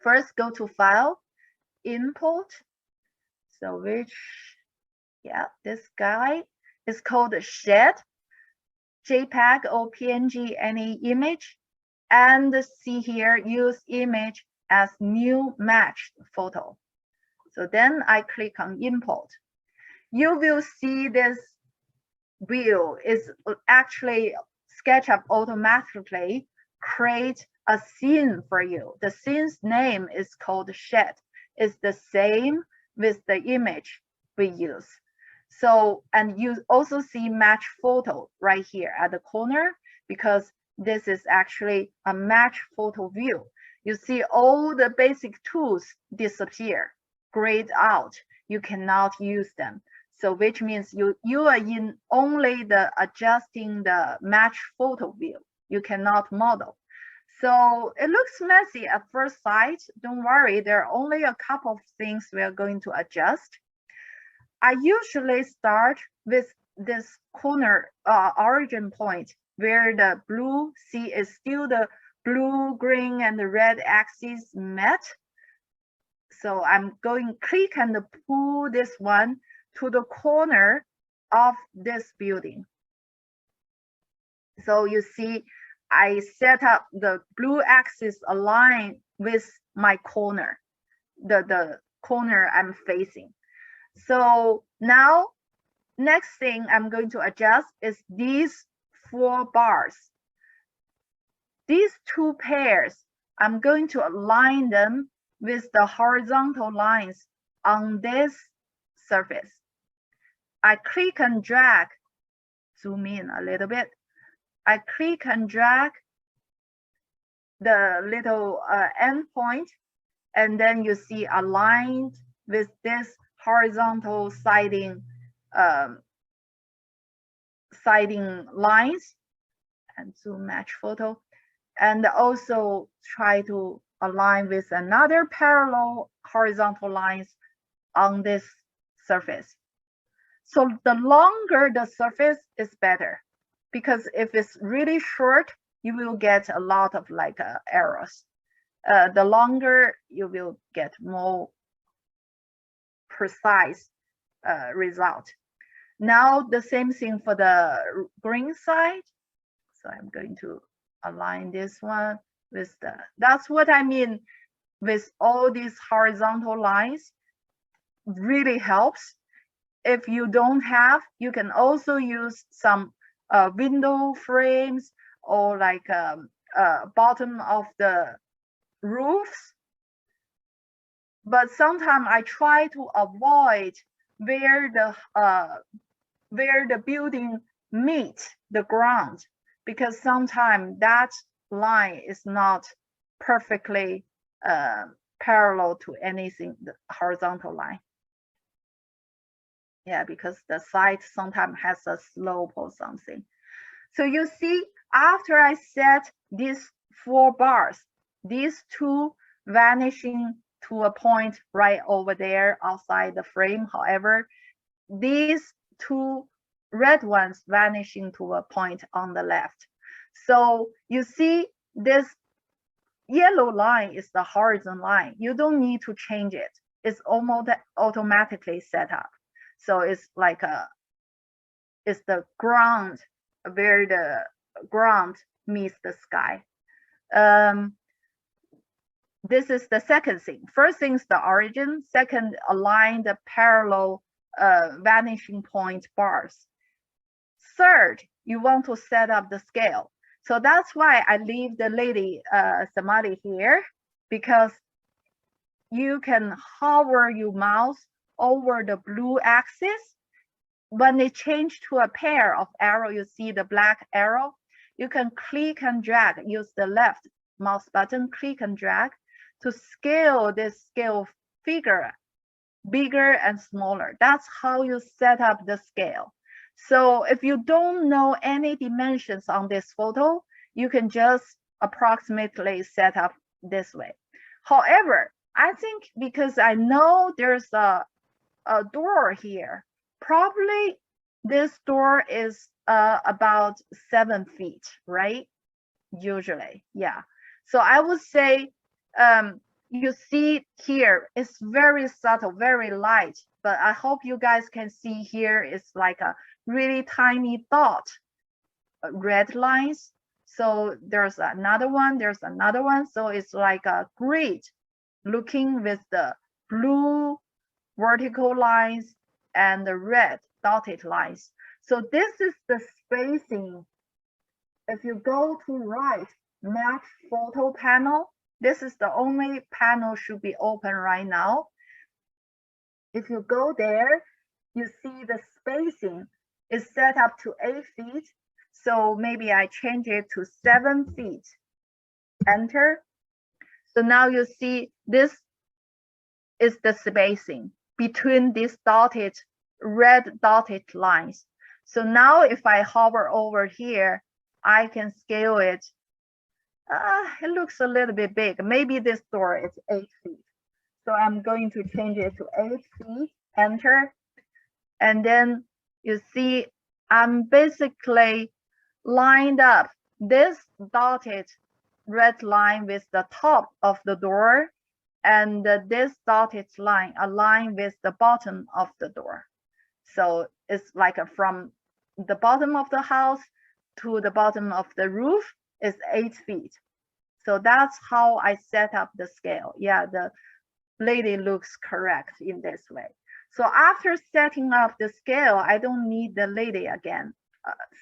First, go to File, Import. So this guy is called Shed, JPEG or PNG, any image. And see here, use image as new matched photo. So then I click on Import. You will see this view is actually SketchUp automatically create a scene for you. The scene's name is called Shed. It's the same with the image we use. So, and you also see match photo right here at the corner, because this is actually a match photo view. You see all the basic tools disappear, grayed out. You cannot use them. So which means you are in only the adjusting the match photo view. You cannot model. So it looks messy at first sight. Don't worry, there are only a couple of things we are going to adjust. I usually start with this corner origin point where the blue, see, is still the blue, green, and the red axis met. So I'm going click and pull this one to the corner of this building. So you see, I set up the blue axis aligned with my corner, the corner I'm facing. So now, next thing I'm going to adjust is these 4 bars. These 2 pairs, I'm going to align them with the horizontal lines on this surface. I click and drag, zoom in a little bit. I click and drag the little end point, and then you see aligned with this horizontal siding lines, and zoom match photo, and also try to align with another parallel horizontal lines on this surface. So the longer the surface is better, because if it's really short, you will get a lot of like errors. The longer, you will get more precise result. Now the same thing for the green side. So I'm going to align this one with the, that's what I mean with all these horizontal lines. Really helps. If you don't have, you can also use some window frames or like bottom of the roofs. But sometimes I try to avoid where the building meets the ground, because sometimes that line is not perfectly parallel to anything, the horizontal line. Yeah, because the site sometimes has a slope or something. So you see, after I set these 4 bars, these 2 vanishing to a point right over there outside the frame. However, these 2 red ones vanishing to a point on the left. So you see, this yellow line is the horizon line. You don't need to change it. It's almost automatically set up. So it's like it's the ground, where the ground meets the sky. This is the second thing. First thing is the origin. Second, align the parallel vanishing point bars. Third, you want to set up the scale. So that's why I leave the lady Samadhi here, because you can hover your mouse over the blue axis. When they change to a pair of arrow, you see the black arrow, you can click and drag, use the left mouse button, click and drag to scale this scale figure bigger and smaller. That's how you set up the scale. So if you don't know any dimensions on this photo, you can just approximately set up this way. However, I think because I know there's a door here, probably this door is about 7 feet, right? Usually, yeah. So I would say you see here, it's very subtle, very light, but I hope you guys can see here, it's like a really tiny dot, red lines. So there's another one, So it's like a grid looking with the blue vertical lines and the red dotted lines. So this is the spacing. If you go to right, match photo panel, this is the only panel should be open right now. If you go there, you see the spacing is set up to 8 feet. So maybe I change it to 7 feet. Enter. So now you see this is the spacing between these dotted, red dotted lines. So now if I hover over here, I can scale it. It looks a little bit big. Maybe this door is 8 feet. So I'm going to change it to 8 feet, enter. And then you see I'm basically lined up this dotted red line with the top of the door, and this dotted line aligned with the bottom of the door. So it's like from the bottom of the house to the bottom of the roof is 8 feet. So that's how I set up the scale. Yeah, the lady looks correct in this way. So after setting up the scale, I don't need the lady again.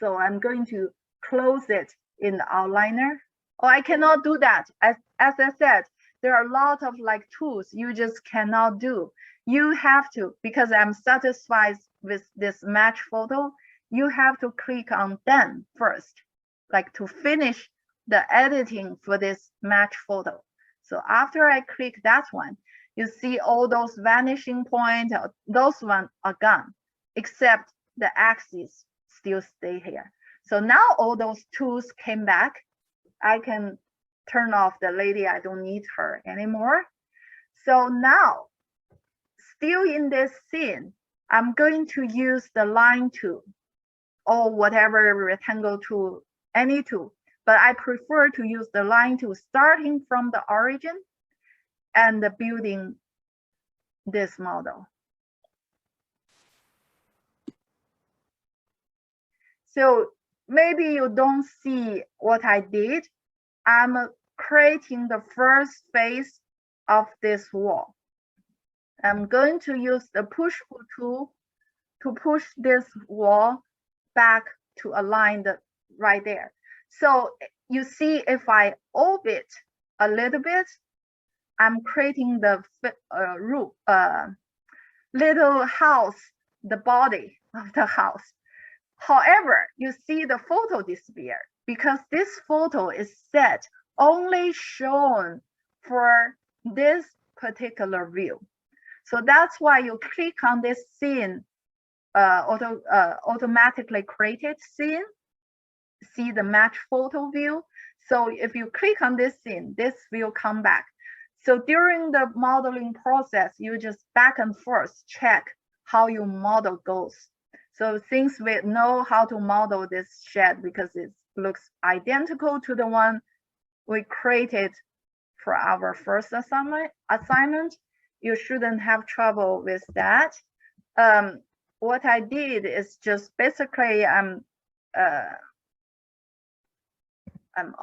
So I'm going to close it in the outliner. Oh, I cannot do that. As I said, there are a lot of like tools you just cannot do. You have to, because I'm satisfied with this match photo, you have to click on done first, like to finish the editing for this match photo. So after I click that one, you see all those vanishing points, those ones are gone, except the axis still stay here. So now all those tools came back. I can turn off the lady, I don't need her anymore. So now, still in this scene, I'm going to use the line tool or whatever rectangle tool, any tool, but I prefer to use the line tool starting from the origin and building this model. So maybe you don't see what I did. I'm creating the first phase of this wall. I'm going to use the push-pull tool to push this wall back to align the right there. So you see, if I orbit a little bit, I'm creating the roof, little house, the body of the house. However, you see the photo disappear because this photo is set only shown for this particular view. So that's why you click on this scene, automatically created scene, see the match photo view. So if you click on this scene, this will come back. So during the modeling process, you just back and forth check how your model goes. So since we know how to model this shed because it looks identical to the one we created for our first assignment, you shouldn't have trouble with that. What I did is just basically I'm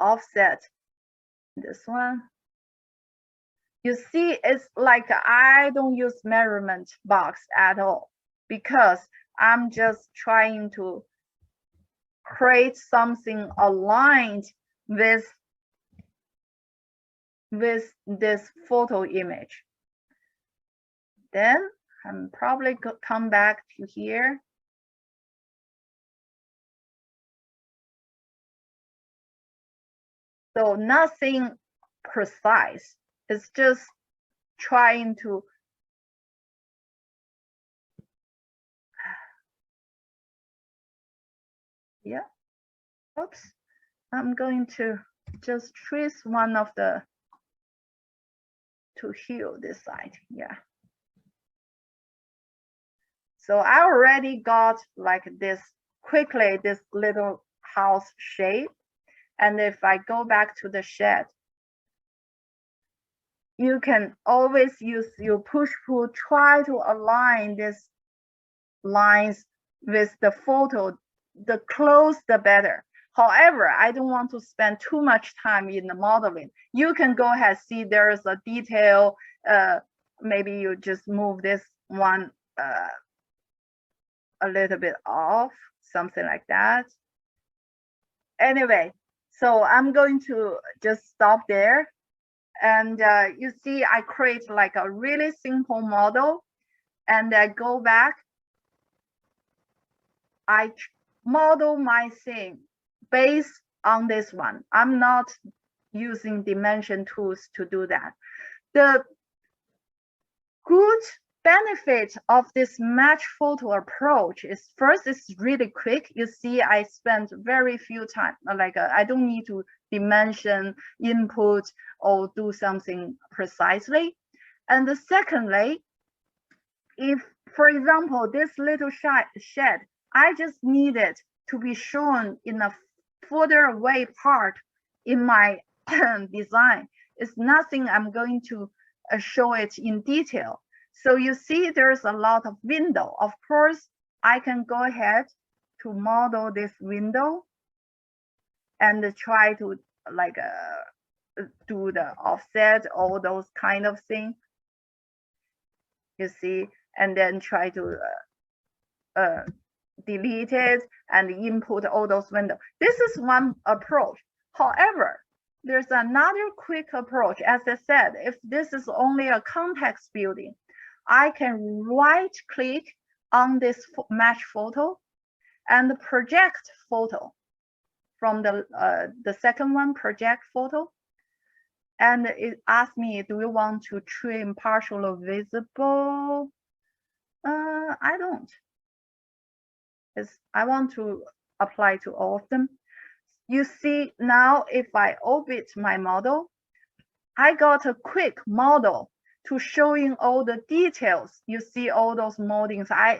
offset this one. You see, it's like I don't use measurement box at all because I'm just trying to create something aligned with this photo image. Then I'm probably come back to here. So nothing precise. It's just trying to yeah. Oops. I'm going to just trace one of the to heal this side. Yeah. So I already got like this quickly, this little house shape. And if I go back to the shed, you can always use your push-pull, try to align these lines with the photo. The close, the better. However, I don't want to spend too much time in the modeling. You can go ahead, see there's a detail. Maybe you just move this one a little bit off, something like that. Anyway, so I'm going to just stop there. And you see, I create like a really simple model, and I go back. I model my thing based on this one. I'm not using dimension tools to do that. The good benefit of this match photo approach is, first, it's really quick. You see, I spent very few time, like I don't need to dimension, input, or do something precisely. And secondly, if, for example, this little shed, I just need it to be shown in a further away part in my design. It's nothing I'm going to show it in detail. So you see there's a lot of window. Of course, I can go ahead to model this window and try to like do the offset, all those kind of things. You see, and then try to delete it and input all those windows. This is one approach. However, there's another quick approach. As I said, if this is only a context building, I can right click on this match photo and project photo from the second one, project photo. And it asks me, do you want to trim partial or visible? I don't. I want to apply to all of them. You see now, if I orbit my model, I got a quick model to showing all the details. You see all those moldings. I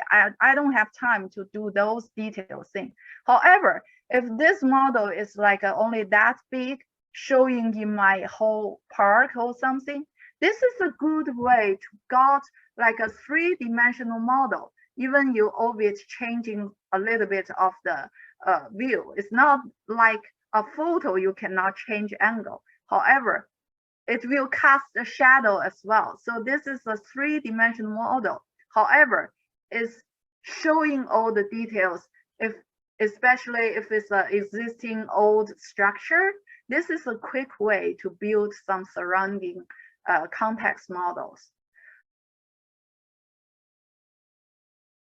don't have time to do those detail things. However, if this model is like only that big, showing in my whole park or something, this is a good way to got like a three-dimensional model. Even you orbit changing a little bit of the view. It's not like a photo, you cannot change angle. However, it will cast a shadow as well. So this is a three-dimensional model. However, it's showing all the details. Especially if it's an existing old structure, this is a quick way to build some surrounding context models.